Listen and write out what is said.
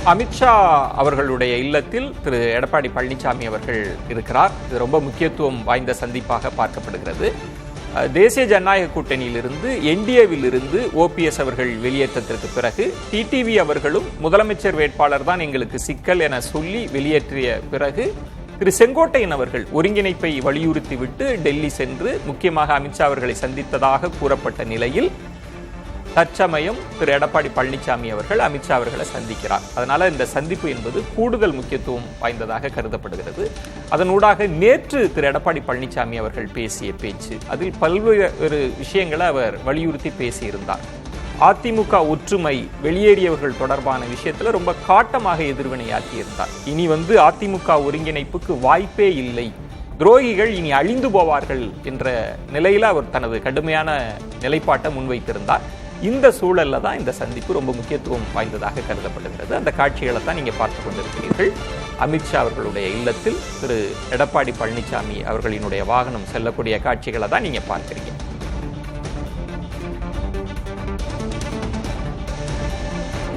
அமித்ஷா அவர்களுடைய இல்லத்தில் திரு எடப்பாடி பழனிசாமி அவர்கள் இருக்கிறார். இது ரொம்ப முக்கியத்துவம் வாய்ந்த சந்திப்பாக பார்க்கப்படுகிறது. தேசிய ஜனநாயக கூட்டணியிலிருந்து என்டிஏவிலிருந்து ஓபிஎஸ் அவர்கள் வெளியேற்றத்திற்கு பிறகு டிடிவி அவர்களும் முதலமைச்சர் வேட்பாளர் தான் எங்களுக்கு சிக்கல் என சொல்லி வெளியேற்றிய பிறகு திரு செங்கோட்டையன் அவர்கள் ஒருங்கிணைப்பை வலியுறுத்திவிட்டு டெல்லி சென்று முக்கியமாக அமித்ஷா அவர்களை சந்தித்ததாக கூறப்பட்ட நிலையில் தற்சமயம் திரு எடப்பாடி பழனிசாமி அவர்கள் அமித்ஷா அவர்களை சந்திக்கிறார். அதனால இந்த சந்திப்பு என்பது கூடுதல் முக்கியத்துவம் வாய்ந்ததாக கருதப்படுகிறது. அதனூடாக நேற்று திரு எடப்பாடி பழனிசாமி அவர்கள் பேசிய பேச்சு, அதில் பல்வேறு விஷயங்களை அவர் வலியுறுத்தி பேசியிருந்தார். அதிமுக ஒற்றுமை, வெளியேறியவர்கள் தொடர்பான விஷயத்துல ரொம்ப காட்டமாக எதிர்வினையாற்றியிருந்தார். இனி அதிமுக ஒருங்கிணைப்புக்கு வாய்ப்பே இல்லை, துரோகிகள் இனி அழிந்து போவார்கள் என்ற நிலையில அவர் தனது கடுமையான நிலைப்பாட்டை முன்வைத்திருந்தார். இந்த சூழல்ல தான் இந்த சந்திப்பு ரொம்ப முக்கியத்துவம் வாய்ந்ததாக கருதப்படுகிறது. அந்த காட்சிகளை தான் நீங்க பார்த்து கொண்டிருக்கிறீர்கள். அமித்ஷா அவர்களுடைய இல்லத்தில் திரு எடப்பாடி பழனிசாமி அவர்களினுடைய வாகனம் செல்லக்கூடிய காட்சிகளை தான் நீங்க பார்க்கிறீங்க.